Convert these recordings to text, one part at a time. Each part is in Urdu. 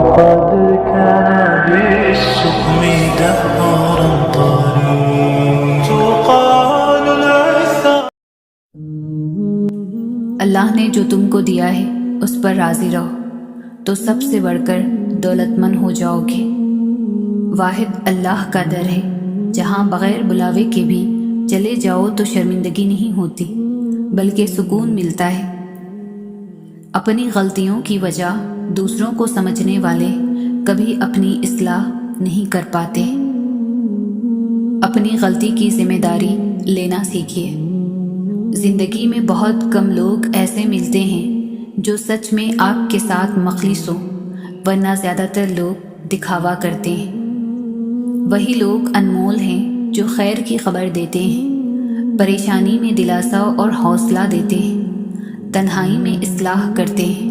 وقد كان بالسقم دهرا طريق تقال العثار. اللہ نے جو تم کو دیا ہے اس پر راضی رہو تو سب سے بڑھ کر دولت مند ہو جاؤ گے. واحد اللہ کا در ہے جہاں بغیر بلاوے کے بھی چلے جاؤ تو شرمندگی نہیں ہوتی بلکہ سکون ملتا ہے. اپنی غلطیوں کی وجہ دوسروں کو سمجھنے والے کبھی اپنی اصلاح نہیں کر پاتے. اپنی غلطی کی ذمہ داری لینا سیکھیے. زندگی میں بہت کم لوگ ایسے ملتے ہیں جو سچ میں آپ کے ساتھ مخلص ہوں، ورنہ زیادہ تر لوگ دکھاوا کرتے ہیں. وہی لوگ انمول ہیں جو خیر کی خبر دیتے ہیں، پریشانی میں دلاسا اور حوصلہ دیتے ہیں، تنہائی میں اصلاح کرتے ہیں.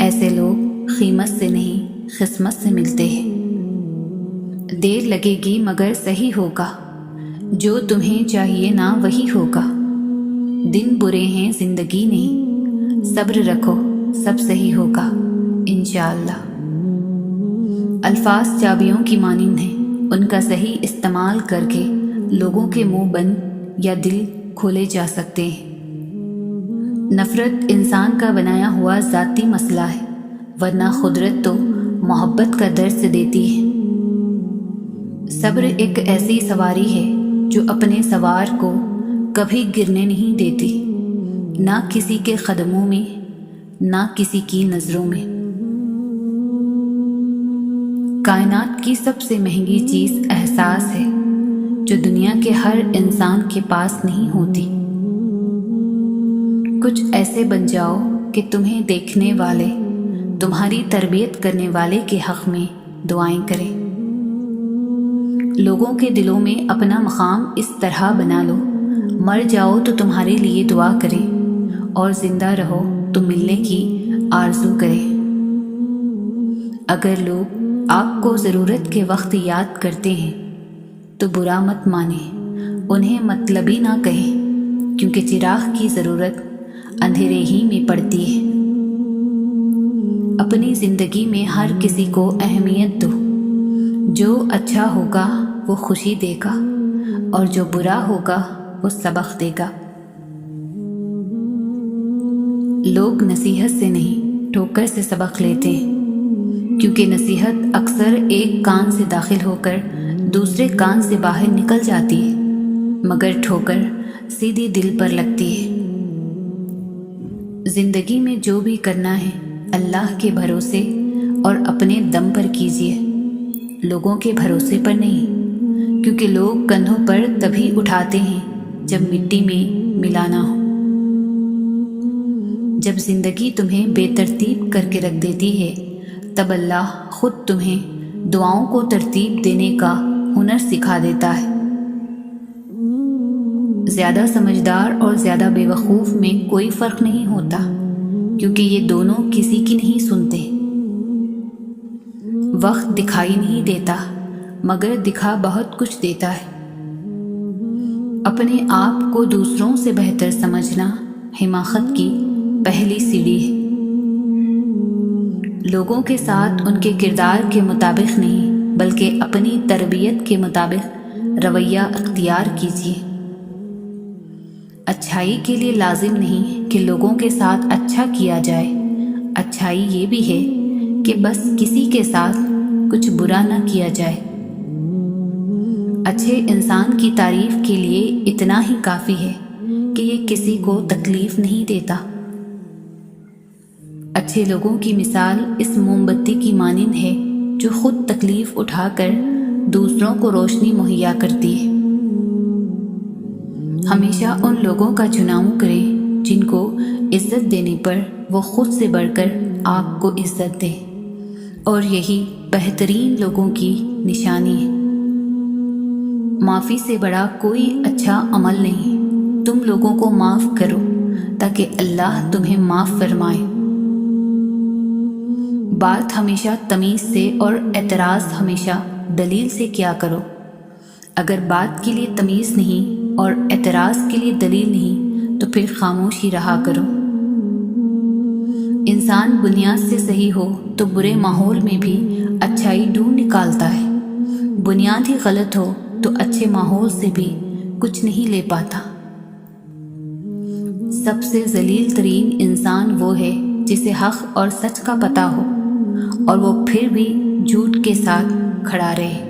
ایسے لوگ قیمت سے نہیں قسمت سے ملتے ہیں. دیر لگے گی مگر صحیح ہوگا، جو تمہیں چاہیے نا وہی ہوگا. دن برے ہیں زندگی نہیں، صبر رکھو سب صحیح ہوگا انشاءاللہ. الفاظ چابیوں کی مانند ہیں، ان کا صحیح استعمال کر کے لوگوں کے منہ بند یا دل کھولے جا سکتے ہیں. نفرت انسان کا بنایا ہوا ذاتی مسئلہ ہے، ورنہ قدرت تو محبت کا درس دیتی ہے. صبر ایک ایسی سواری ہے جو اپنے سوار کو کبھی گرنے نہیں دیتی، نہ کسی کے قدموں میں نہ کسی کی نظروں میں. کائنات کی سب سے مہنگی چیز احساس ہے جو دنیا کے ہر انسان کے پاس نہیں ہوتی. کچھ ایسے بن جاؤ کہ تمہیں دیکھنے والے تمہاری تربیت کرنے والے کے حق میں دعائیں کریں. لوگوں کے دلوں میں اپنا مقام اس طرح بنا لو، مر جاؤ تو تمہارے لیے دعا کریں اور زندہ رہو تو ملنے کی آرزو کریں. اگر لوگ آپ کو ضرورت کے وقت یاد کرتے ہیں تو برا مت مانیں، انہیں مطلبی نہ کہیں، کیونکہ چراغ کی ضرورت اندھیرے ہی میں پڑتی ہے. اپنی زندگی میں ہر کسی کو اہمیت دو. جو اچھا ہوگا وہ خوشی دے گا اور جو برا ہوگا وہ سبق دے گا. لوگ نصیحت سے نہیں ٹھوکر سے سبق لیتے ہیں، کیونکہ نصیحت اکثر ایک کان سے داخل ہو کر دوسرے کان سے باہر نکل جاتی ہے، مگر ٹھوکر سیدھی دل پر لگتی ہے. زندگی میں جو بھی کرنا ہے اللہ کے بھروسے اور اپنے دم پر کیجیے، لوگوں کے بھروسے پر نہیں، کیونکہ لوگ کندھوں پر تبھی اٹھاتے ہیں جب مٹی میں ملانا ہو. جب زندگی تمہیں بے ترتیب کر کے رکھ دیتی ہے تب اللہ خود تمہیں دعاؤں کو ترتیب دینے کا ہنر سکھا دیتا ہے. زیادہ سمجھدار اور زیادہ بے وقوف میں کوئی فرق نہیں ہوتا، کیونکہ یہ دونوں کسی کی نہیں سنتے. وقت دکھائی نہیں دیتا مگر دکھا بہت کچھ دیتا ہے. اپنے آپ کو دوسروں سے بہتر سمجھنا حماقت کی پہلی سیڑھی ہے. لوگوں کے ساتھ ان کے کردار کے مطابق نہیں بلکہ اپنی تربیت کے مطابق رویہ اختیار کیجیے. اچھائی کے لیے لازم نہیں کہ لوگوں کے ساتھ اچھا کیا جائے، اچھائی یہ بھی ہے کہ بس کسی کے ساتھ کچھ برا نہ کیا جائے. اچھے انسان کی تعریف کے لیے اتنا ہی کافی ہے کہ یہ کسی کو تکلیف نہیں دیتا. اچھے لوگوں کی مثال اس موم بتی کی مانند ہے جو خود تکلیف اٹھا کر دوسروں کو روشنی مہیا کرتی ہے. ہمیشہ ان لوگوں کا چناؤ کریں جن کو عزت دینے پر وہ خود سے بڑھ کر آپ کو عزت دے، اور یہی بہترین لوگوں کی نشانی ہے. معافی سے بڑا کوئی اچھا عمل نہیں. تم لوگوں کو معاف کرو تاکہ اللہ تمہیں معاف فرمائے. بات ہمیشہ تمیز سے اور اعتراض ہمیشہ دلیل سے کیا کرو. اگر بات کے لیے تمیز نہیں اور اعتراض کے لیے دلیل نہیں تو پھر خاموش ہی رہا کرو. انسان بنیاد سے صحیح ہو تو برے ماحول میں بھی اچھائی ڈھونڈ نکالتا ہے، بنیاد ہی غلط ہو تو اچھے ماحول سے بھی کچھ نہیں لے پاتا۔ سب سے ذلیل ترین انسان وہ ہے جسے حق اور سچ کا پتہ ہو اور وہ پھر بھی جھوٹ کے ساتھ کھڑا رہے۔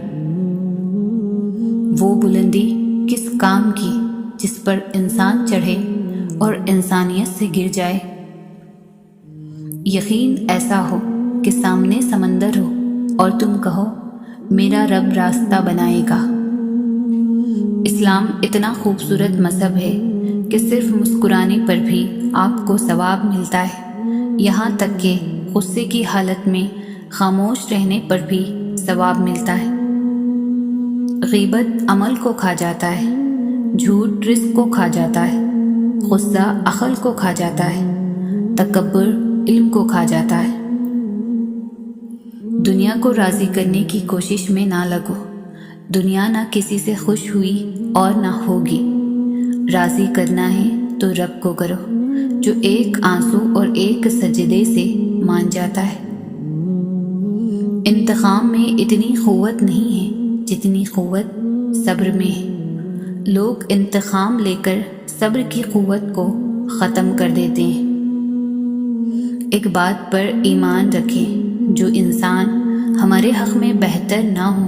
وہ بلندی کس کام کی جس پر انسان چڑھے اور انسانیت سے گر جائے؟ یقین ایسا ہو کہ سامنے سمندر ہو اور تم کہو میرا رب راستہ بنائے گا۔ اسلام اتنا خوبصورت مذہب ہے کہ صرف مسکرانے پر بھی آپ کو ثواب ملتا ہے، یہاں تک کہ غصے کی حالت میں خاموش رہنے پر بھی ثواب ملتا ہے۔ غیبت عمل کو کھا جاتا ہے، جھوٹ رزق کو کھا جاتا ہے، غصہ عقل کو کھا جاتا ہے، تکبر علم کو کھا جاتا ہے۔ دنیا کو راضی کرنے کی کوشش میں نہ لگو، دنیا نہ کسی سے خوش ہوئی اور نہ ہوگی۔ راضی کرنا ہے تو رب کو کرو جو ایک آنسو اور ایک سجدے سے مان جاتا ہے۔ انتقام میں اتنی قوت نہیں ہے جتنی قوت صبر میں ہے۔ لوگ انتقام لے کر صبر کی قوت کو ختم کر دیتے ہیں۔ ایک بات پر ایمان رکھیں، جو انسان ہمارے حق میں بہتر نہ ہو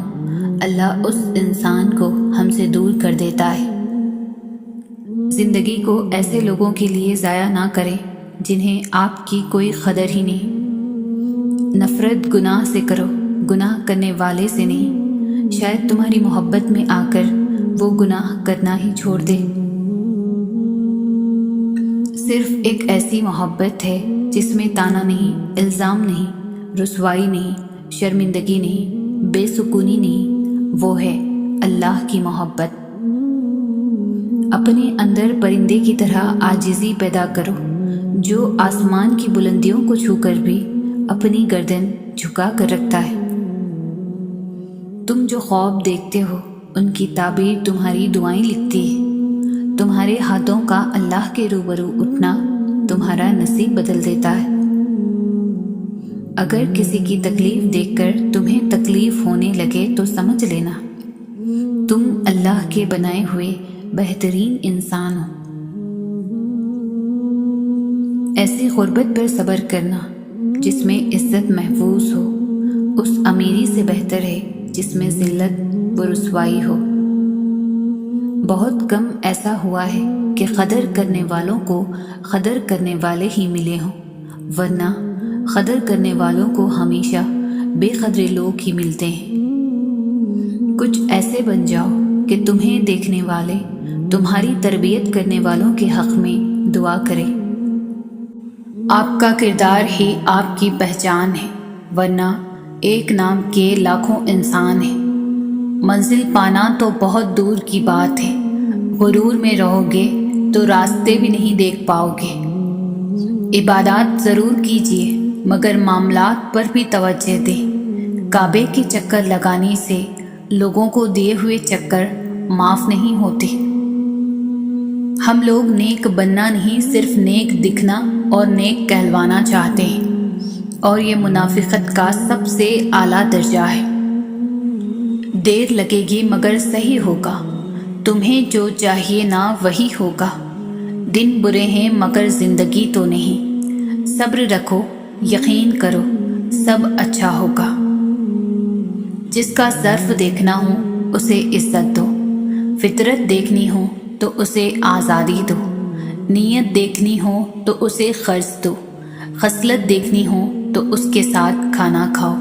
اللہ اس انسان کو ہم سے دور کر دیتا ہے۔ زندگی کو ایسے لوگوں کے لیے ضائع نہ کریں جنہیں آپ کی کوئی قدر ہی نہیں۔ نفرت گناہ سے کرو، گناہ کرنے والے سے نہیں، شاید تمہاری محبت میں آ کر وہ گناہ کرنا ہی چھوڑ دے۔ صرف ایک ایسی محبت ہے جس میں طعنہ نہیں، الزام نہیں، رسوائی نہیں، شرمندگی نہیں، بے سکونی نہیں، وہ ہے اللہ کی محبت۔ اپنے اندر پرندے کی طرح عاجزی پیدا کرو جو آسمان کی بلندیوں کو چھو کر بھی اپنی گردن جھکا کر رکھتا ہے۔ تم جو خواب دیکھتے ہو ان کی تعبیر تمہاری دعائیں لکھتی ہے۔ تمہارے ہاتھوں کا اللہ کے روبرو اٹھنا تمہارا نصیب بدل دیتا ہے۔ اگر کسی کی تکلیف دیکھ کر تمہیں تکلیف ہونے لگے تو سمجھ لینا تم اللہ کے بنائے ہوئے بہترین انسان ہو۔ ایسی غربت پر صبر کرنا جس میں عزت محفوظ ہو اس امیری سے بہتر ہے جس میں ذلت و رسوائی ہو۔ بہت کم ایسا ہوا ہے کہ قدر کرنے والوں کو قدر کرنے والے ہی ملے ہوں، ورنہ قدر کرنے والوں کو ہمیشہ بے قدرے لوگ ہی ملتے ہیں۔ کچھ ایسے بن جاؤ کہ تمہیں دیکھنے والے تمہاری تربیت کرنے والوں کے حق میں دعا کریں۔ آپ کا کردار ہی آپ کی پہچان ہے، ورنہ ایک نام کے لاکھوں انسان ہیں۔ منزل پانا تو بہت دور کی بات ہے، غرور میں رہو گے تو راستے بھی نہیں دیکھ پاؤ گے۔ عبادات ضرور کیجیے مگر معاملات پر بھی توجہ دیں۔ کعبے کے چکر لگانے سے لوگوں کو دیے ہوئے چکر معاف نہیں ہوتے۔ ہم لوگ نیک بننا نہیں صرف نیک دکھنا اور نیک کہلوانا چاہتے ہیں، اور یہ منافقت کا سب سے اعلیٰ درجہ ہے۔ دیر لگے گی مگر صحیح ہوگا، تمہیں جو چاہیے نا وہی ہوگا۔ دن برے ہیں مگر زندگی تو نہیں، صبر رکھو یقین کرو سب اچھا ہوگا۔ جس کا ظرف دیکھنا ہو اسے عزت دو، فطرت دیکھنی ہو تو اسے آزادی دو، نیت دیکھنی ہو تو اسے قرض دو، خصلت دیکھنی ہو تو اس کے ساتھ کھانا کھاؤ۔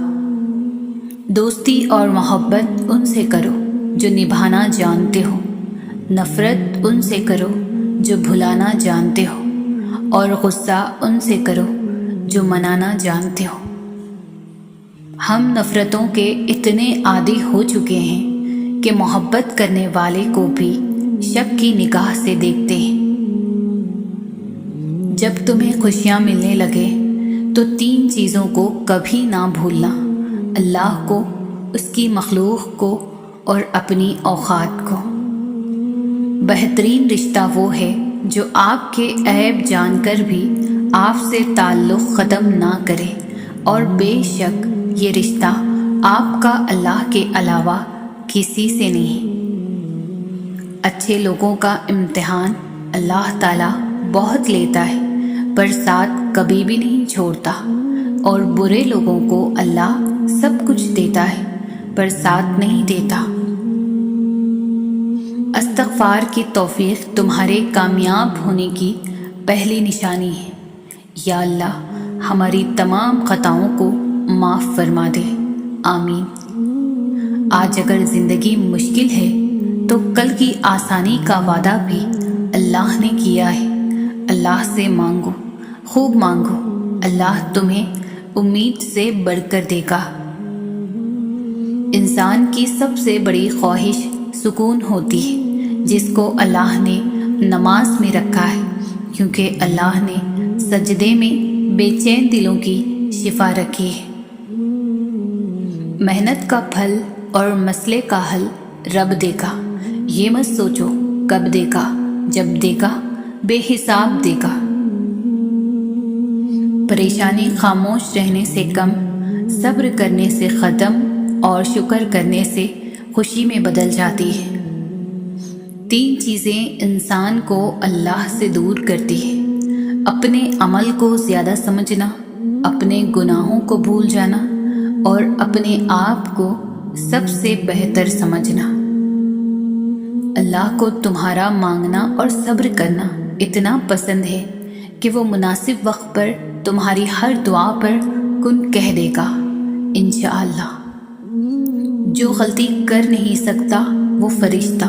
دوستی اور محبت ان سے کرو جو نبھانا جانتے ہو، نفرت ان سے کرو جو بھلانا جانتے ہو، اور غصہ ان سے کرو جو منانا جانتے ہو۔ ہم نفرتوں کے اتنے عادی ہو چکے ہیں کہ محبت کرنے والے کو بھی شک کی نگاہ سے دیکھتے ہیں۔ جب تمہیں خوشیاں ملنے لگے تو 3 چیزوں کو کبھی نہ بھولنا، اللہ کو، اس کی مخلوق کو اور اپنی اوقات کو۔ بہترین رشتہ وہ ہے جو آپ کے عیب جان کر بھی آپ سے تعلق ختم نہ کرے، اور بے شک یہ رشتہ آپ کا اللہ کے علاوہ کسی سے نہیں۔ اچھے لوگوں کا امتحان اللہ تعالیٰ بہت لیتا ہے، پر ساتھ کبھی بھی نہیں چھوڑتا، اور برے لوگوں کو اللہ سب کچھ دیتا ہے، پر ساتھ نہیں دیتا۔ استغفار کی توفیق تمہارے کامیاب ہونے کی پہلی نشانی ہے۔ یا اللہ ہماری تمام خطاؤں کو معاف فرما دے، آمین۔ آج اگر زندگی مشکل ہے تو کل کی آسانی کا وعدہ بھی اللہ نے کیا ہے۔ اللہ سے مانگو، خوب مانگو، اللہ تمہیں امید سے بڑھ کر دے گا۔ انسان کی سب سے بڑی خواہش سکون ہوتی ہے، جس کو اللہ نے نماز میں رکھا ہے، کیونکہ اللہ نے سجدے میں بے چین دلوں کی شفا رکھی ہے۔ محنت کا پھل اور مسئلے کا حل رب دے گا، یہ مت سوچو کب دے گا، جب دے گا بے حساب دے گا۔ پریشانی خاموش رہنے سے کم، صبر کرنے سے ختم، اور شکر کرنے سے خوشی میں بدل جاتی ہے۔ 3 چیزیں انسان کو اللہ سے دور کرتی ہے: اپنے عمل کو زیادہ سمجھنا، اپنے گناہوں کو بھول جانا، اور اپنے آپ کو سب سے بہتر سمجھنا۔ اللہ کو تمہارا مانگنا اور صبر کرنا اتنا پسند ہے کہ وہ مناسب وقت پر تمہاری ہر دعا پر کن کہہ دے گا، انشاءاللہ۔ جو غلطی کر نہیں سکتا وہ فرشتہ،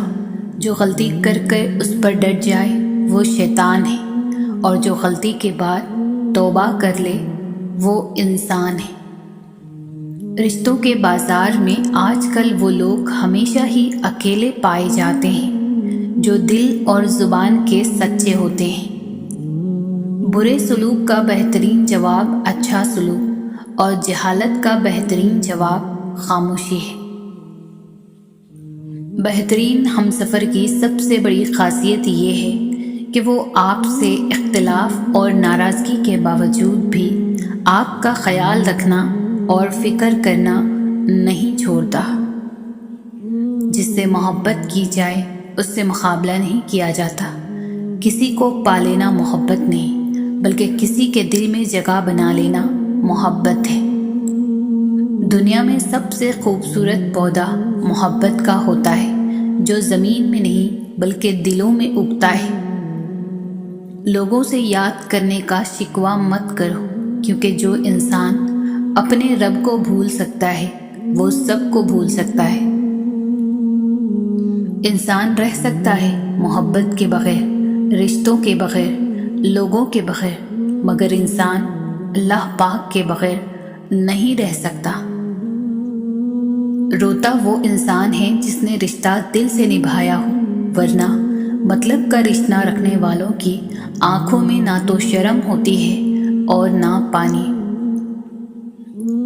جو غلطی کر کر اس پر ڈٹ جائے وہ شیطان ہے، اور جو غلطی کے بعد توبہ کر لے وہ انسان ہے۔ رشتوں کے بازار میں آج کل وہ لوگ ہمیشہ ہی اکیلے پائے جاتے ہیں جو دل اور زبان کے سچے ہوتے ہیں۔ برے سلوک کا بہترین جواب اچھا سلوک، اور جہالت کا بہترین جواب خاموشی ہے۔ بہترین ہمسفر کی سب سے بڑی خاصیت یہ ہے کہ وہ آپ سے اختلاف اور ناراضگی کے باوجود بھی آپ کا خیال رکھنا اور فکر کرنا نہیں چھوڑتا۔ جس سے محبت کی جائے اس سے مقابلہ نہیں کیا جاتا۔ کسی کو پا لینا محبت نہیں، بلکہ کسی کے دل میں جگہ بنا لینا محبت ہے۔ دنیا میں سب سے خوبصورت پودا محبت کا ہوتا ہے، جو زمین میں نہیں بلکہ دلوں میں اگتا ہے۔ لوگوں سے یاد کرنے کا شکوہ مت کرو، کیونکہ جو انسان اپنے رب کو بھول سکتا ہے وہ سب کو بھول سکتا ہے۔ انسان رہ سکتا ہے محبت کے بغیر، رشتوں کے بغیر، لوگوں کے بغیر، مگر انسان اللہ پاک کے بغیر نہیں رہ سکتا۔ روتا وہ انسان ہے جس نے رشتہ دل سے نبھایا ہو، ورنہ مطلب کا رشتہ رکھنے والوں کی آنکھوں میں نہ تو شرم ہوتی ہے اور نہ پانی۔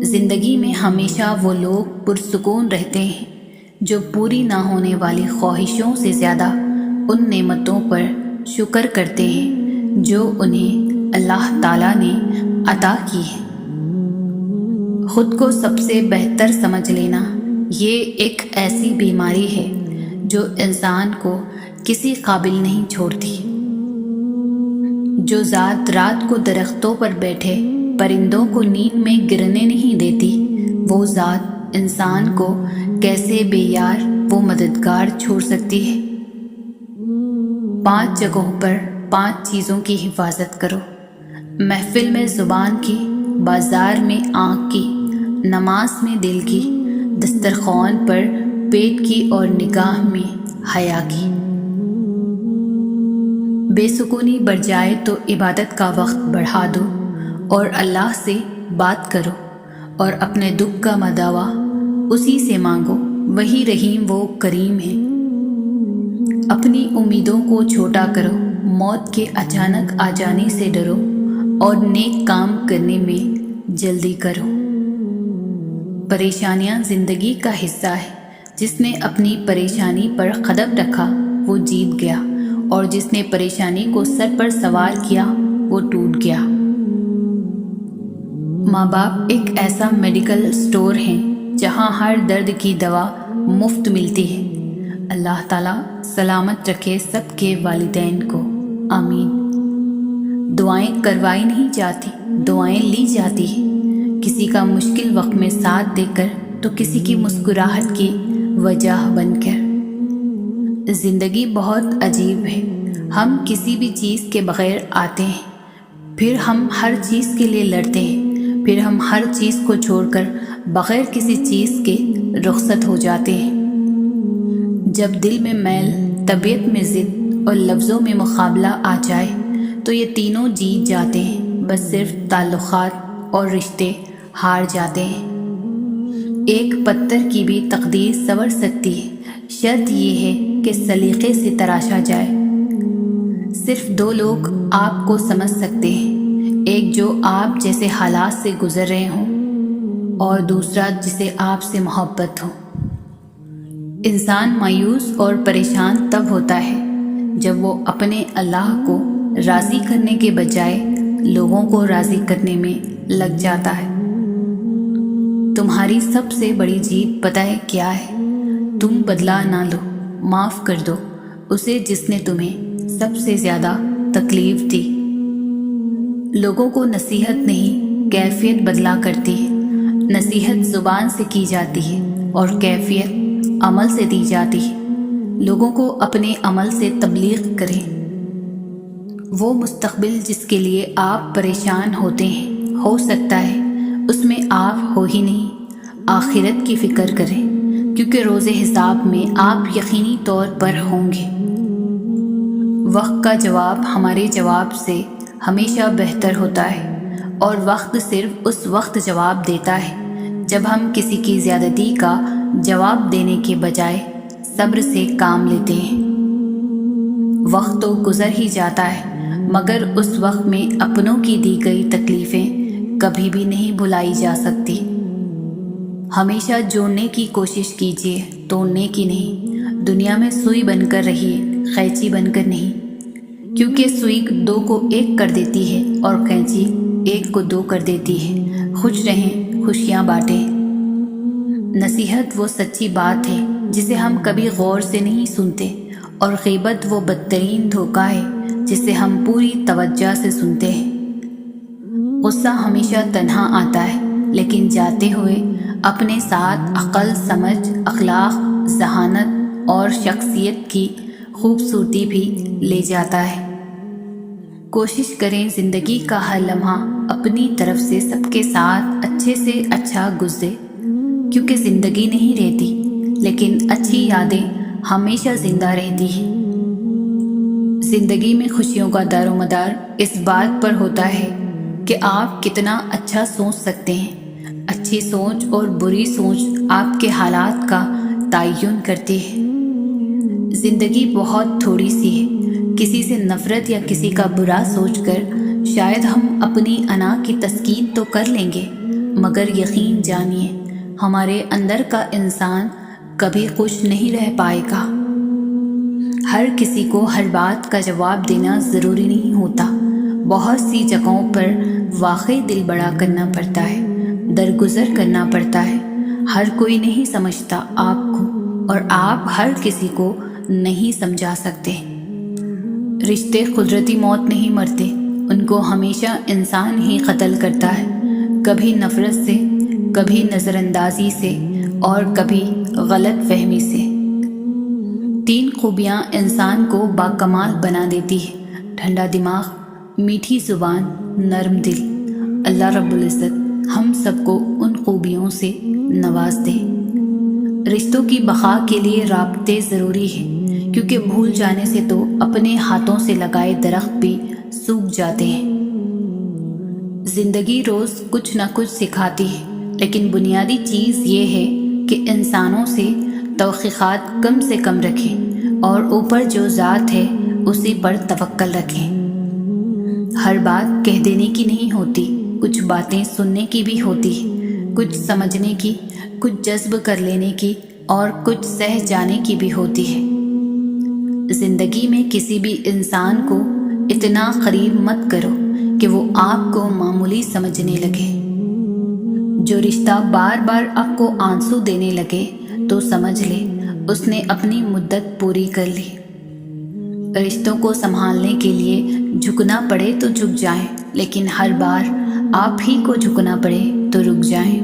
زندگی میں ہمیشہ وہ لوگ پرسکون رہتے ہیں جو پوری نہ ہونے والی خواہشوں سے زیادہ ان نعمتوں پر شکر کرتے ہیں جو انہیں اللہ تعالیٰ نے عطا کی ہے۔ خود کو سب سے بہتر سمجھ لینا یہ ایک ایسی بیماری ہے جو انسان کو کسی قابل نہیں چھوڑتی۔ جو ذات رات کو درختوں پر بیٹھے پرندوں کو نیند میں گرنے نہیں دیتی، وہ ذات انسان کو کیسے بے یار وہ مددگار چھوڑ سکتی ہے۔ 5 جگہوں پر 5 چیزوں کی حفاظت کرو: محفل میں زبان کی، بازار میں آنکھ کی، نماز میں دل کی، دسترخوان پر پیٹ کی، اور نگاہ میں حیا کی۔ بے سکونی بڑھ جائے تو عبادت کا وقت بڑھا دو اور اللہ سے بات کرو، اور اپنے دکھ کا مداوا اسی سے مانگو، وہی رحیم و کریم ہے۔ اپنی امیدوں کو چھوٹا کرو، موت کے اچانک آ جانے سے ڈرو، اور نیک کام کرنے میں جلدی کرو۔ پریشانیاں زندگی کا حصہ ہے۔ جس نے اپنی پریشانی پر قدم رکھا وہ جیت گیا، اور جس نے پریشانی کو سر پر سوار کیا وہ ٹوٹ گیا۔ ماں باپ ایک ایسا میڈیکل سٹور ہیں جہاں ہر درد کی دوا مفت ملتی ہے۔ اللہ تعالیٰ سلامت رکھے سب کے والدین کو، آمین۔ دعائیں کروائی نہیں جاتی، دعائیں لی جاتی ہیں، کسی کا مشکل وقت میں ساتھ دے کر تو کسی کی مسکراہٹ کی وجہ بن کر۔ زندگی بہت عجیب ہے، ہم کسی بھی چیز کے بغیر آتے ہیں، پھر ہم ہر چیز کے لیے لڑتے ہیں، پھر ہم ہر چیز کو چھوڑ کر بغیر کسی چیز کے رخصت ہو جاتے ہیں۔ جب دل میں میل، طبیعت میں ضد اور لفظوں میں مقابلہ آ جائے تو یہ تینوں جیت جاتے ہیں، بس صرف تعلقات اور رشتے ہار جاتے ہیں۔ ایک پتھر کی بھی تقدیر سنور سکتی ہے، شرط یہ ہے کہ سلیقے سے تراشا جائے۔ صرف دو لوگ آپ کو سمجھ سکتے ہیں، ایک جو آپ جیسے حالات سے گزر رہے ہوں اور دوسرا جسے آپ سے محبت ہو۔ انسان مایوس اور پریشان تب ہوتا ہے جب وہ اپنے اللہ کو راضی کرنے کے بجائے لوگوں کو راضی کرنے میں لگ جاتا ہے۔ تمہاری سب سے بڑی جیت پتہ ہے کیا ہے؟ تم بدلہ نہ لو، معاف کر دو اسے جس نے تمہیں سب سے زیادہ تکلیف دی۔ لوگوں کو نصیحت نہیں، کیفیت بدلا کرتی ہے۔ نصیحت زبان سے کی جاتی ہے اور کیفیت عمل سے دی جاتی ہے۔ لوگوں کو اپنے عمل سے تبلیغ کریں۔ وہ مستقبل جس کے لیے آپ پریشان ہوتے ہیں، ہو سکتا ہے اس میں آپ ہو ہی نہیں۔ آخرت کی فکر کریں، کیونکہ روز حساب میں آپ یقینی طور پر ہوں گے۔ وقت کا جواب ہمارے جواب سے ہمیشہ بہتر ہوتا ہے، اور وقت صرف اس وقت جواب دیتا ہے جب ہم کسی کی زیادتی کا جواب دینے کے بجائے صبر سے کام لیتے ہیں۔ وقت تو گزر ہی جاتا ہے، مگر اس وقت میں اپنوں کی دی گئی تکلیفیں کبھی بھی نہیں بھلائی جا سکتی۔ ہمیشہ جوڑنے کی کوشش کیجیے، توڑنے کی نہیں۔ دنیا میں سوئی بن کر رہیے، قینچی بن کر نہیں، کیونکہ سوئی دو کو ایک کر دیتی ہے اور قینچی ایک کو دو کر دیتی ہے۔ خوش رہیں، خوشیاں بانٹیں۔ نصیحت وہ سچی بات ہے جسے ہم کبھی غور سے نہیں سنتے، اور غیبت وہ بدترین دھوکہ ہے جسے ہم پوری توجہ سے سنتے ہیں۔ غصہ ہمیشہ تنہا آتا ہے، لیکن جاتے ہوئے اپنے ساتھ عقل، سمجھ، اخلاق، ذہانت اور شخصیت کی خوبصورتی بھی لے جاتا ہے۔ کوشش کریں زندگی کا ہر لمحہ اپنی طرف سے سب کے ساتھ اچھے سے اچھا گزرے، کیونکہ زندگی نہیں رہتی، لیکن اچھی یادیں ہمیشہ زندہ رہتی ہیں۔ زندگی میں خوشیوں کا دار و مدار اس بات پر ہوتا ہے کہ آپ کتنا اچھا سوچ سکتے ہیں۔ اچھی سوچ اور بری سوچ آپ کے حالات کا تعین کرتی ہے۔ زندگی بہت تھوڑی سی ہے، کسی سے نفرت یا کسی کا برا سوچ کر شاید ہم اپنی انا کی تسکین تو کر لیں گے، مگر یقین جانیے ہمارے اندر کا انسان کبھی خوش نہیں رہ پائے گا۔ ہر کسی کو ہر بات کا جواب دینا ضروری نہیں ہوتا۔ بہت سی جگہوں پر واقعی دل بڑا کرنا پڑتا ہے، درگزر کرنا پڑتا ہے۔ ہر کوئی نہیں سمجھتا آپ کو، اور آپ ہر کسی کو نہیں سمجھا سکتے۔ رشتے قدرتی موت نہیں مرتے، ان کو ہمیشہ انسان ہی قتل کرتا ہے، کبھی نفرت سے، کبھی نظر اندازی سے، اور کبھی غلط فہمی سے۔ 3 خوبیاں انسان کو باکمال بنا دیتی ہے: ٹھنڈا دماغ، میٹھی زبان، نرم دل۔ اللہ رب العزت ہم سب کو ان خوبیوں سے نواز دے۔ رشتوں کی بقا کے لیے رابطے ضروری ہیں، کیونکہ بھول جانے سے تو اپنے ہاتھوں سے لگائے درخت بھی سوکھ جاتے ہیں۔ زندگی روز کچھ نہ کچھ سکھاتی ہے، لیکن بنیادی چیز یہ ہے کہ انسانوں سے توقعات کم سے کم رکھیں، اور اوپر جو ذات ہے اسی پر توکل رکھیں۔ ہر بات کہہ دینے کی نہیں ہوتی، کچھ باتیں سننے کی بھی ہوتی ہے، کچھ سمجھنے کی، کچھ جذب کر لینے کی، اور کچھ سہ جانے کی بھی ہوتی ہے۔ زندگی میں کسی بھی انسان کو اتنا قریب مت کرو کہ وہ آپ کو معمولی سمجھنے لگے۔ جو رشتہ بار بار آپ کو آنسو دینے لگے تو سمجھ لے اس نے اپنی مدت پوری کر لی۔ رشتوں کو سنبھالنے کے لیے جھکنا پڑے تو جھک جائیں، لیکن ہر بار آپ ہی کو جھکنا پڑے تو رک جائیں۔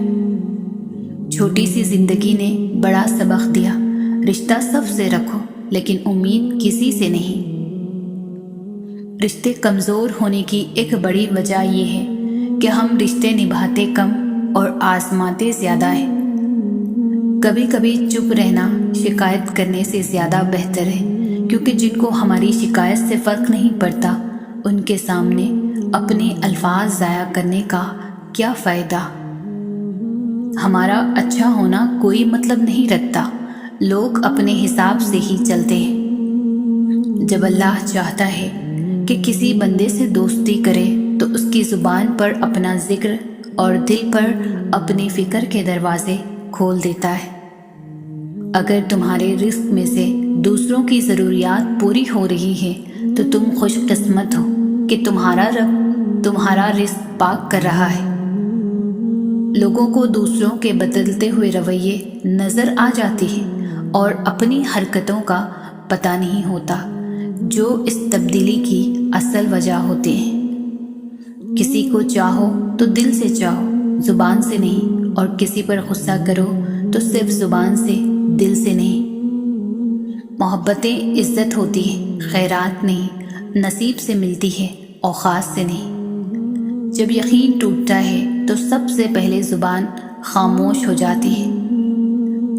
چھوٹی سی زندگی نے بڑا سبق دیا، رشتہ سب سے رکھو لیکن امید کسی سے نہیں۔ رشتے کمزور ہونے کی ایک بڑی وجہ یہ ہے کہ ہم رشتے نبھاتے کم اور آزماتے زیادہ ہیں۔ کبھی کبھی چپ رہنا شکایت کرنے سے زیادہ بہتر ہے، کیونکہ جن کو ہماری شکایت سے فرق نہیں پڑتا ان کے سامنے اپنے الفاظ ضائع کرنے کا کیا فائدہ۔ ہمارا اچھا ہونا کوئی مطلب نہیں رکھتا، لوگ اپنے حساب سے ہی چلتے ہیں۔ جب اللہ چاہتا ہے کہ کسی بندے سے دوستی کرے تو اس کی زبان پر اپنا ذکر اور دل پر اپنی فکر کے دروازے کھول دیتا ہے۔ اگر تمہارے رزق میں سے دوسروں کی ضروریات پوری ہو رہی ہے تو تم خوش قسمت ہو کہ تمہارا رب تمہارا رزق پاک کر رہا ہے۔ لوگوں کو دوسروں کے بدلتے ہوئے رویے نظر آ جاتے ہیں اور اپنی حرکتوں کا پتہ نہیں ہوتا جو اس تبدیلی کی اصل وجہ ہوتے ہیں۔ کسی کو چاہو تو دل سے چاہو، زبان سے نہیں، اور کسی پر غصہ کرو تو صرف زبان سے، دل سے نہیں۔ محبتیں عزت ہوتی ہے، خیرات نہیں، نصیب سے ملتی ہے، اوقات سے نہیں۔ جب یقین ٹوٹتا ہے تو سب سے پہلے زبان خاموش ہو جاتی ہے۔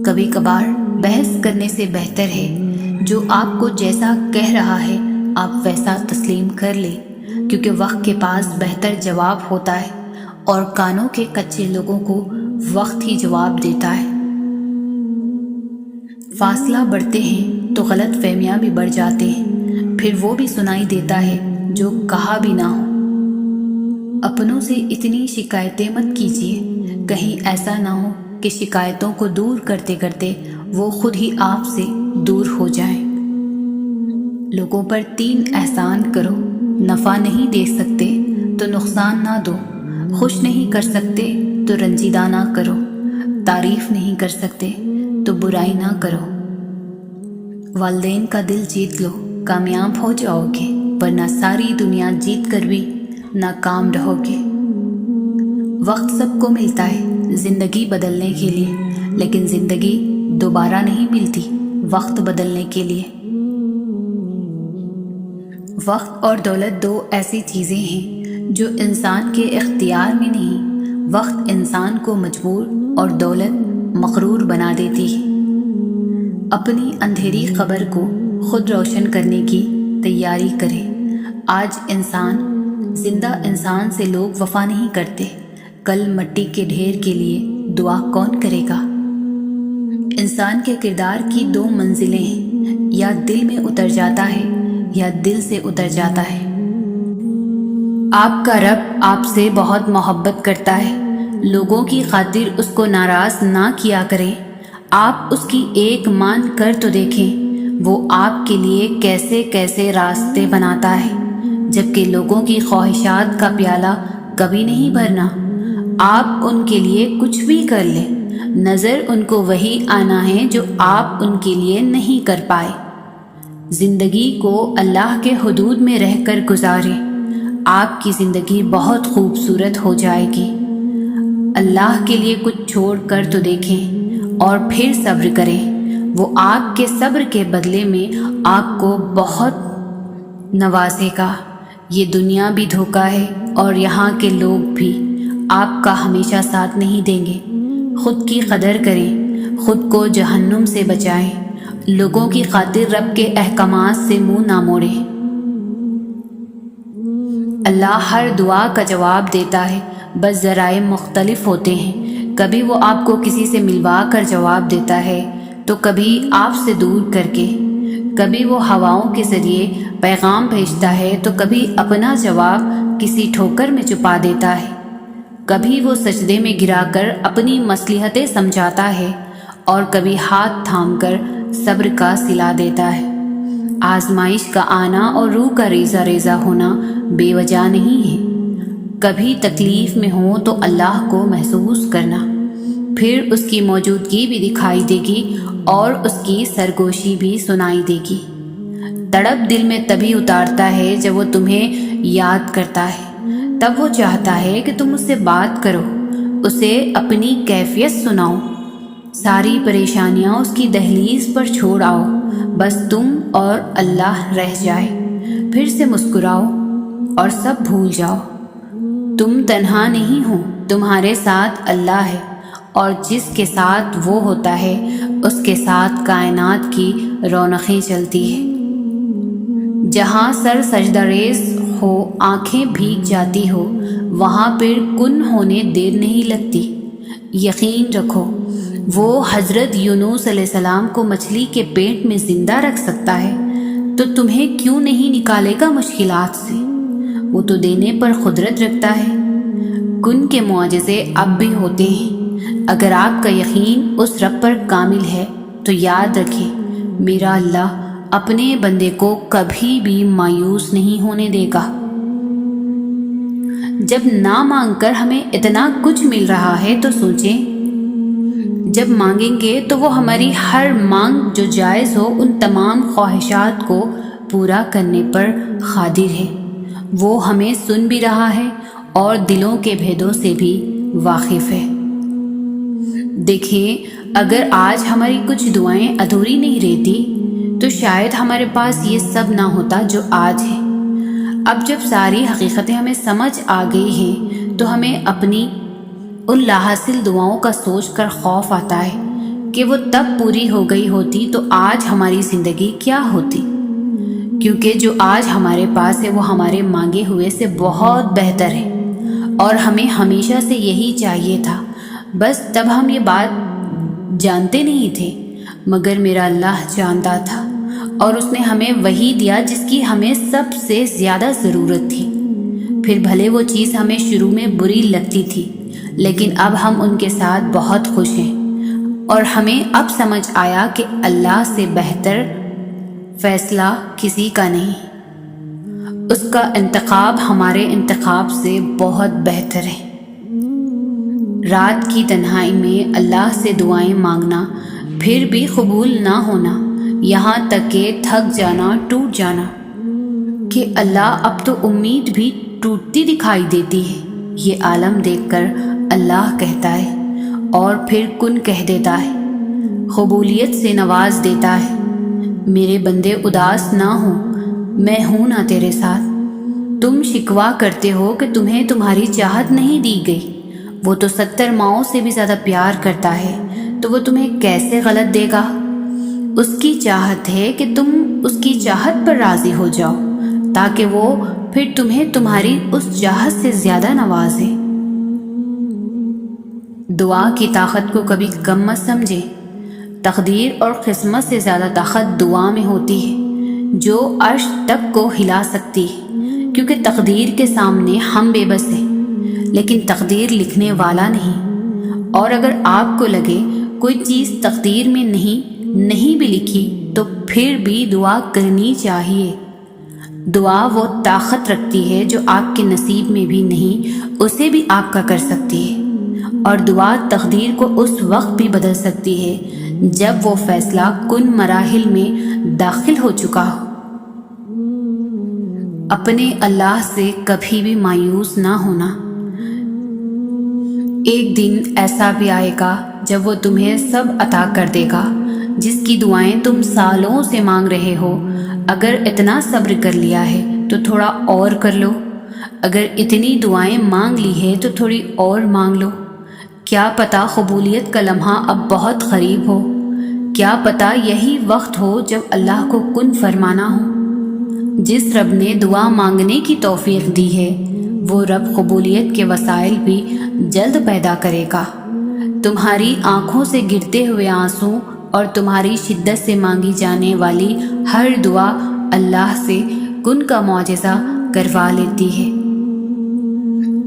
کبھی کبھار بحث کرنے سے بہتر ہے جو آپ کو جیسا کہہ رہا ہے آپ ویسا تسلیم کر لیں، کیونکہ وقت کے پاس بہتر جواب ہوتا ہے اور کانوں کے کچے لوگوں کو وقت ہی جواب دیتا ہے۔ فاصلہ بڑھتے ہیں تو غلط فہمیاں بھی بڑھ جاتے ہیں، پھر وہ بھی سنائی دیتا ہے جو کہا بھی نہ ہو۔ اپنوں سے اتنی شکایتیں مت کیجیے، کہیں ایسا نہ ہو کہ شکایتوں کو دور کرتے کرتے وہ خود ہی آپ سے دور ہو جائیں۔ لوگوں پر 3 احسان کرو، نفع نہیں دے سکتے تو نقصان نہ دو، خوش نہیں کر سکتے تو رنجیدہ نہ کرو، تعریف نہیں کر سکتے تو برائی نہ کرو۔ والدین کا دل جیت لو، کامیاب ہو جاؤ گے، ورنہ ساری دنیا جیت کر بھی ناکام رہو گے۔ وقت سب کو ملتا ہے زندگی بدلنے کے لیے، لیکن زندگی دوبارہ نہیں ملتی وقت بدلنے کے لیے۔ وقت اور دولت 2 ایسی چیزیں ہیں جو انسان کے اختیار میں نہیں، وقت انسان کو مجبور اور دولت مغرور بنا دیتی ہے۔ اپنی اندھیری قبر کو خود روشن کرنے کی تیاری کرے۔ آج زندہ انسان سے لوگ وفا نہیں کرتے، کل مٹی کے ڈھیر کے لیے دعا کون کرے گا؟ انسان کے کردار کی 2 منزلیں ہیں، یا دل میں اتر جاتا ہے یا دل سے اتر جاتا ہے۔ آپ کا رب آپ سے بہت محبت کرتا ہے، لوگوں کی خاطر اس کو ناراض نہ کیا کریں۔ آپ اس کی ایک مان کر تو دیکھیں، وہ آپ کے لیے کیسے کیسے راستے بناتا ہے، جبکہ لوگوں کی خواہشات کا پیالہ کبھی نہیں بھرنا۔ آپ ان کے لیے کچھ بھی کر لیں، نظر ان کو وہی آنا ہے جو آپ ان کے لیے نہیں کر پائے۔ زندگی کو اللہ کے حدود میں رہ کر گزاریں، آپ کی زندگی بہت خوبصورت ہو جائے گی۔ اللہ کے لیے کچھ چھوڑ کر تو دیکھیں اور پھر صبر کریں، وہ آپ کے صبر کے بدلے میں آپ کو بہت نوازے گا۔ یہ دنیا بھی دھوکہ ہے اور یہاں کے لوگ بھی آپ کا ہمیشہ ساتھ نہیں دیں گے۔ خود کی قدر کریں، خود کو جہنم سے بچائیں، لوگوں کی خاطر رب کے احکامات سے منہ نہ موڑیں۔ اللہ ہر دعا کا جواب دیتا ہے، بس ذرائع مختلف ہوتے ہیں۔ کبھی وہ آپ کو کسی سے ملوا کر جواب دیتا ہے تو کبھی آپ سے دور کر کے، کبھی وہ ہواؤں کے ذریعے پیغام بھیجتا ہے تو کبھی اپنا جواب کسی ٹھوکر میں چھپا دیتا ہے، کبھی وہ سجدے میں گرا کر اپنی مصلحتیں سمجھاتا ہے اور کبھی ہاتھ تھام کر صبر کا صلہ دیتا ہے۔ آزمائش کا آنا اور روح کا ریزہ ریزہ ہونا بے وجہ نہیں ہے، کبھی تکلیف میں ہو تو اللہ کو محسوس کرنا، پھر اس کی موجودگی بھی دکھائی دے گی اور اس کی سرگوشی بھی سنائی دے گی۔ تڑپ دل میں تبھی اتارتا ہے جب وہ تمہیں یاد کرتا ہے، تب وہ چاہتا ہے کہ تم اس سے بات کرو، اسے اپنی کیفیت سناؤ، ساری پریشانیاں اس کی دہلیز پر چھوڑ آؤ، بس تم اور اللہ رہ جائے، پھر سے مسکراؤ اور سب بھول جاؤ۔ تم تنہا نہیں ہو، تمہارے ساتھ اللہ ہے، اور جس کے ساتھ وہ ہوتا ہے اس کے ساتھ کائنات کی رونقیں چلتی ہیں۔ جہاں سر سجدہ ریز ہو، آنکھیں بھیگ جاتی ہو، وہاں پھر کن ہونے دیر نہیں لگتی۔ یقین رکھو وہ حضرت یونس علیہ السلام کو مچھلی کے پیٹ میں زندہ رکھ سکتا ہے تو تمہیں کیوں نہیں نکالے گا مشکلات سے؟ وہ تو دینے پر قدرت رکھتا ہے۔ کن کے معجزے اب بھی ہوتے ہیں۔ اگر آپ کا یقین اس رب پر کامل ہے تو یاد رکھیں، میرا اللہ اپنے بندے کو کبھی بھی مایوس نہیں ہونے دے گا۔ جب نہ مانگ کر ہمیں اتنا کچھ مل رہا ہے تو سوچیں، جب مانگیں گے تو وہ ہماری ہر مانگ جو جائز ہو ان تمام خواہشات کو پورا کرنے پر قادر ہے۔ وہ ہمیں سن بھی رہا ہے اور دلوں کے بھیدوں سے بھی واقف ہے۔ دیکھیں، اگر آج ہماری کچھ دعائیں ادھوری نہیں رہتی تو شاید ہمارے پاس یہ سب نہ ہوتا جو آج ہے۔ اب جب ساری حقیقتیں ہمیں سمجھ آ گئی ہیں تو ہمیں اپنی ان لاحاصل دعاؤں کا سوچ کر خوف آتا ہے کہ وہ تب پوری ہو گئی ہوتی تو آج ہماری زندگی کیا ہوتی، کیونکہ جو آج ہمارے پاس ہے وہ ہمارے مانگے ہوئے سے بہت بہتر ہے، اور ہمیں ہمیشہ سے یہی چاہیے تھا، بس تب ہم یہ بات جانتے نہیں تھے، مگر میرا اللہ جانتا تھا، اور اس نے ہمیں وہی دیا جس کی ہمیں سب سے زیادہ ضرورت تھی۔ پھر بھلے وہ چیز ہمیں شروع میں بری لگتی تھی، لیکن اب ہم ان کے ساتھ بہت خوش ہیں، اور ہمیں اب سمجھ آیا کہ اللہ سے بہتر فیصلہ کسی کا نہیں، اس کا انتخاب ہمارے انتخاب سے بہت بہتر ہے۔ رات کی تنہائی میں اللہ سے دعائیں مانگنا، پھر بھی قبول نہ ہونا، یہاں تک کہ تھک جانا، ٹوٹ جانا کہ اللہ اب تو امید بھی ٹوٹتی دکھائی دیتی ہے، یہ عالم دیکھ کر اللہ کہتا ہے اور پھر کن کہہ دیتا ہے، قبولیت سے نواز دیتا ہے۔ میرے بندے اداس نہ ہو، میں ہوں نا تیرے ساتھ۔ تم شکوہ کرتے ہو کہ تمہیں تمہاری چاہت نہیں دی گئی، وہ تو 70 ماؤں سے بھی زیادہ پیار کرتا ہے، تو وہ تمہیں کیسے غلط دے گا؟ اس کی چاہت ہے کہ تم اس کی چاہت پر راضی ہو جاؤ تاکہ وہ پھر تمہیں تمہاری اس چاہت سے زیادہ نوازے۔ دعا کی طاقت کو کبھی کم مت سمجھے، تقدیر اور قسمت سے زیادہ طاقت دعا میں ہوتی ہے، جو عرش تک کو ہلا سکتی ہے، کیونکہ تقدیر کے سامنے ہم بے بس ہیں، لیکن تقدیر لکھنے والا نہیں۔ اور اگر آپ کو لگے کوئی چیز تقدیر میں نہیں بھی لکھی تو پھر بھی دعا کرنی چاہیے۔ دعا وہ طاقت رکھتی ہے جو آپ کے نصیب میں بھی نہیں، اسے بھی آپ کا کر سکتی ہے، اور دعا تقدیر کو اس وقت بھی بدل سکتی ہے جب وہ فیصلہ کن مراحل میں داخل ہو چکا ہو۔ اپنے اللہ سے کبھی بھی مایوس نہ ہونا۔ ایک دن ایسا بھی آئے گا جب وہ تمہیں سب عطا کر دے گا جس کی دعائیں تم سالوں سے مانگ رہے ہو۔ اگر اتنا صبر کر لیا ہے تو تھوڑا اور کر لو، اگر اتنی دعائیں مانگ لی ہے تو تھوڑی اور مانگ لو۔ کیا پتہ قبولیت کا لمحہ اب بہت قریب ہو، کیا پتہ یہی وقت ہو جب اللہ کو کن فرمانا ہو۔ جس رب نے دعا مانگنے کی توفیق دی ہے وہ رب قبولیت کے وسائل بھی جلد پیدا کرے گا۔ تمہاری آنکھوں سے گرتے ہوئے آنسو اور تمہاری شدت سے مانگی جانے والی ہر دعا اللہ سے کن کا معجزہ کروا لیتی ہے۔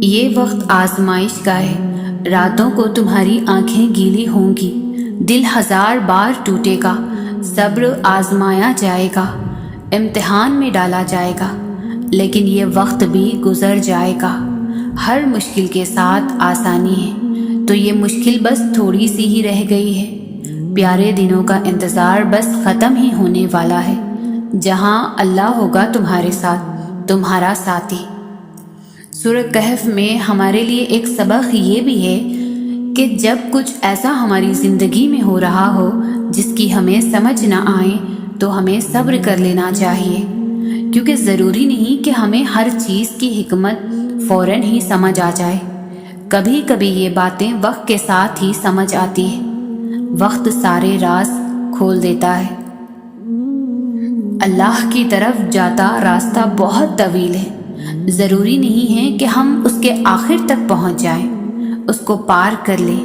یہ وقت آزمائش کا ہے، راتوں کو تمہاری آنکھیں گیلی ہوں گی، دل 1000 بار ٹوٹے گا، صبر آزمایا جائے گا، امتحان میں ڈالا جائے گا، لیکن یہ وقت بھی گزر جائے گا۔ ہر مشکل کے ساتھ آسانی ہے، تو یہ مشکل بس تھوڑی سی ہی رہ گئی ہے۔ پیارے دنوں کا انتظار بس ختم ہی ہونے والا ہے، جہاں اللہ ہوگا تمہارے ساتھ، تمہارا ساتھی۔ سورہ کہف میں ہمارے لیے ایک سبق یہ بھی ہے کہ جب کچھ ایسا ہماری زندگی میں ہو رہا ہو جس کی ہمیں سمجھ نہ آئے تو ہمیں صبر کر لینا چاہیے، کیونکہ ضروری نہیں کہ ہمیں ہر چیز کی حکمت فوراً ہی سمجھ آ جائے۔ کبھی کبھی یہ باتیں وقت کے ساتھ ہی سمجھ آتی ہے۔ وقت سارے راز کھول دیتا ہے۔ اللہ کی طرف جاتا راستہ بہت طویل ہے، ضروری نہیں ہے کہ ہم اس کے آخر تک پہنچ جائیں، اس کو پار کر لیں۔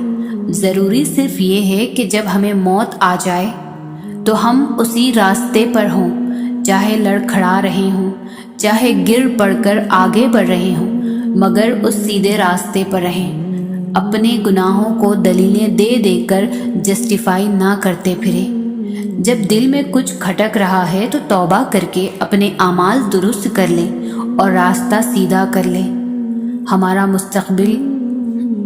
ضروری صرف یہ ہے کہ جب ہمیں موت آ جائے تو ہم اسی راستے پر ہوں، چاہے لڑکھڑا رہے ہوں، چاہے گر پڑ کر آگے بڑھ رہے ہوں، مگر اس سیدھے راستے پر رہیں۔ اپنے گناہوں کو دلیلیں دے دے کر جسٹیفائی نہ کرتے پھریں۔ جب دل میں کچھ کھٹک رہا ہے تو توبہ کر کے اپنے اعمال درست کر لیں اور راستہ سیدھا کر لیں۔ ہمارا مستقبل،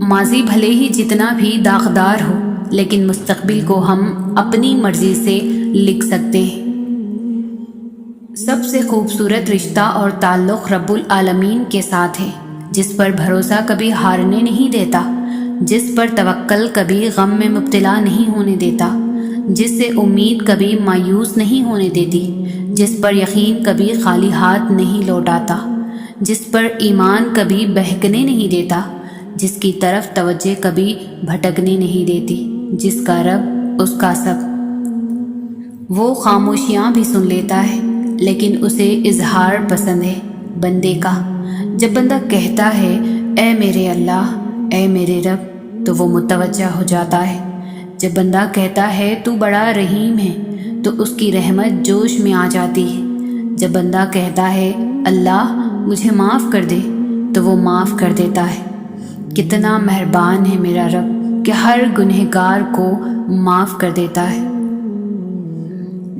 ماضی بھلے ہی جتنا بھی داغدار ہو، لیکن مستقبل کو ہم اپنی مرضی سے لکھ سکتے ہیں۔ سب سے خوبصورت رشتہ اور تعلق رب العالمین کے ساتھ ہے، جس پر بھروسہ کبھی ہارنے نہیں دیتا، جس پر توکل کبھی غم میں مبتلا نہیں ہونے دیتا، جس سے امید کبھی مایوس نہیں ہونے دیتی، جس پر یقین کبھی خالی ہاتھ نہیں لوٹاتا، جس پر ایمان کبھی بہکنے نہیں دیتا، جس کی طرف توجہ کبھی بھٹکنے نہیں دیتی، جس کا رب اس کا سب۔ وہ خاموشیاں بھی سن لیتا ہے، لیکن اسے اظہار پسند ہے بندے کا۔ جب بندہ کہتا ہے اے میرے اللہ، اے میرے رب، تو وہ متوجہ ہو جاتا ہے۔ جب بندہ کہتا ہے تو بڑا رحیم ہے، تو اس کی رحمت جوش میں آ جاتی ہے۔ جب بندہ کہتا ہے اللہ مجھے معاف کر دے، تو وہ معاف کر دیتا ہے۔ کتنا مہربان ہے میرا رب کہ ہر گنہگار کو معاف کر دیتا ہے۔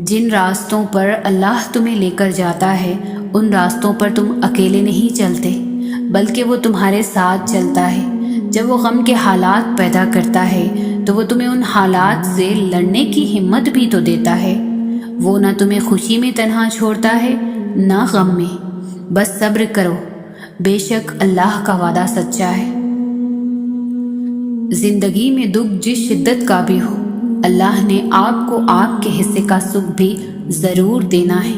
جن راستوں پر اللہ تمہیں لے کر جاتا ہے، ان راستوں پر تم اکیلے نہیں چلتے، بلکہ وہ تمہارے ساتھ چلتا ہے۔ جب وہ غم کے حالات پیدا کرتا ہے تو وہ تمہیں ان حالات سے لڑنے کی ہمت بھی تو دیتا ہے۔ وہ نہ تمہیں خوشی میں تنہا چھوڑتا ہے نہ غم میں۔ بس صبر کرو، بے شک اللہ کا وعدہ سچا ہے۔ زندگی میں دکھ جس شدت کا بھی ہو، اللہ نے آپ کو آپ کے حصے کا سکھ بھی ضرور دینا ہے۔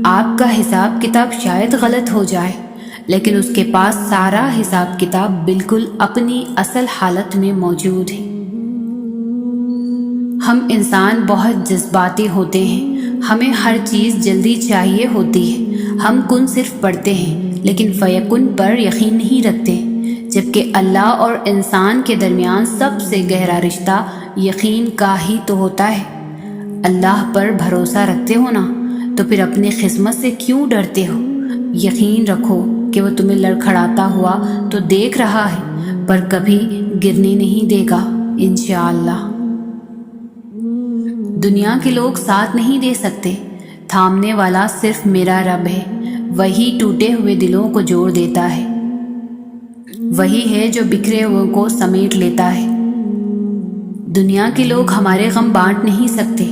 آپ کا حساب کتاب شاید غلط ہو جائے، لیکن اس کے پاس سارا حساب کتاب بالکل اپنی اصل حالت میں موجود ہے۔ ہم انسان بہت جذباتی ہوتے ہیں، ہمیں ہر چیز جلدی چاہیے ہوتی ہے۔ ہم کن صرف پڑھتے ہیں لیکن فیکن پر یقین نہیں رکھتے، جبکہ اللہ اور انسان کے درمیان سب سے گہرا رشتہ یقین کا ہی تو ہوتا ہے۔ اللہ پر بھروسہ رکھتے ہو نا، تو پھر اپنی قسمت سے کیوں ڈرتے ہو؟ یقین رکھو کہ وہ تمہیں لڑکھڑاتا ہوا تو دیکھ رہا ہے، پر کبھی گرنے نہیں دے گا انشاءاللہ۔ دنیا کے لوگ ساتھ نہیں دے سکتے، تھامنے والا صرف میرا رب ہے۔ وہی ٹوٹے ہوئے دلوں کو جوڑ دیتا ہے، وہی ہے جو بکھرے ہوئے کو سمیٹ لیتا ہے۔ دنیا کے لوگ ہمارے غم بانٹ نہیں سکتے،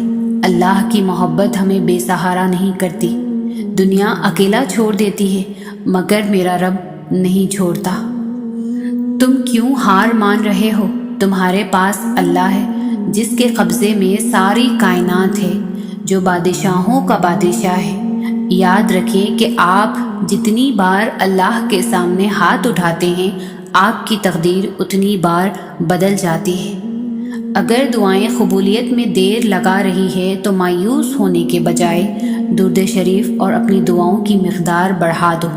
اللہ کی محبت ہمیں بے سہارا نہیں کرتی۔ دنیا اکیلا چھوڑ دیتی ہے، مگر میرا رب نہیں چھوڑتا۔ تم کیوں ہار مان رہے ہو؟ تمہارے پاس اللہ ہے، جس کے قبضے میں ساری کائنات ہے، جو بادشاہوں کا بادشاہ ہے۔ یاد رکھیں کہ آپ جتنی بار اللہ کے سامنے ہاتھ اٹھاتے ہیں، آپ کی تقدیر اتنی بار بدل جاتی ہے۔ اگر دعائیں قبولیت میں دیر لگا رہی ہے تو مایوس ہونے کے بجائے درود شریف اور اپنی دعاؤں کی مقدار بڑھا دو۔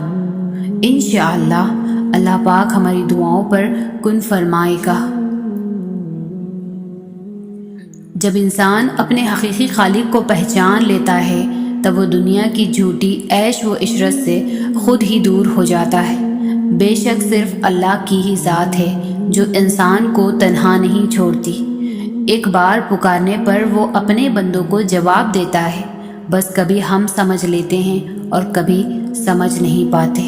انشاءاللہ اللہ پاک ہماری دعاؤں پر کن فرمائے گا۔ جب انسان اپنے حقیقی خالق کو پہچان لیتا ہے تب وہ دنیا کی جھوٹی عیش و عشرت سے خود ہی دور ہو جاتا ہے۔ بے شک صرف اللہ کی ہی ذات ہے جو انسان کو تنہا نہیں چھوڑتی۔ ایک بار پکارنے پر وہ اپنے بندوں کو جواب دیتا ہے، بس کبھی ہم سمجھ لیتے ہیں اور کبھی سمجھ نہیں پاتے۔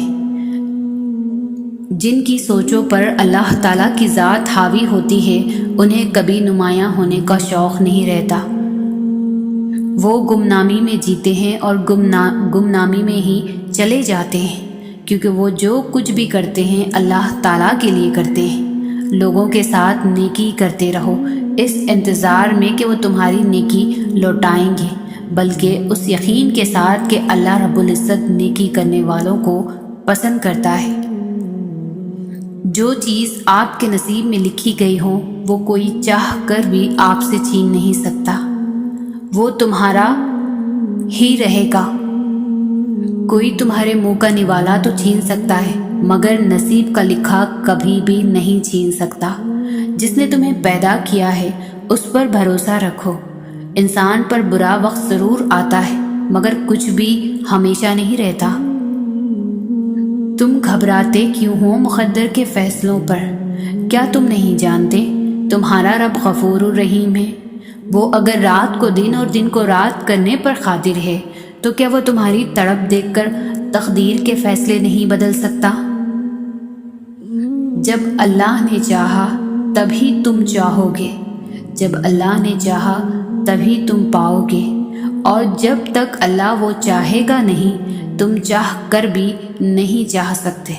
جن کی سوچوں پر اللہ تعالیٰ کی ذات حاوی ہوتی ہے انہیں کبھی نمایاں ہونے کا شوق نہیں رہتا۔ وہ گمنامی میں جیتے ہیں اور گمنامی میں ہی چلے جاتے ہیں، کیونکہ وہ جو کچھ بھی کرتے ہیں اللہ تعالیٰ کے لیے کرتے ہیں۔ لوگوں کے ساتھ نیکی کرتے رہو اس انتظار میں کہ وہ تمہاری نیکی لوٹائیں گے، بلکہ اس یقین کے ساتھ کہ اللہ رب العزت نیکی کرنے والوں کو پسند کرتا ہے۔ جو چیز آپ کے نصیب میں لکھی گئی ہو وہ کوئی چاہ کر بھی آپ سے چھین نہیں سکتا، وہ تمہارا ہی رہے گا۔ کوئی تمہارے منہ کا نوالا تو چھین سکتا ہے مگر نصیب کا لکھا کبھی بھی نہیں چھین سکتا۔ جس نے تمہیں پیدا کیا ہے اس پر بھروسہ رکھو۔ انسان پر برا وقت ضرور آتا ہے مگر کچھ بھی ہمیشہ نہیں رہتا۔ تم گھبراتے کیوں ہو مقدر کے فیصلوں پر؟ کیا تم نہیں جانتے تمہارا رب غفور الرحیم ہے؟ وہ اگر رات کو دن اور دن کو رات کرنے پر قادر ہے تو کیا وہ تمہاری تڑپ دیکھ کر تقدیر کے فیصلے نہیں بدل سکتا؟ جب اللہ نے چاہا تبھی تم چاہو گے، جب اللہ نے چاہا تبھی تم پاؤ گے، اور جب تک اللہ وہ چاہے گا نہیں تم چاہ کر بھی نہیں چاہ سکتے۔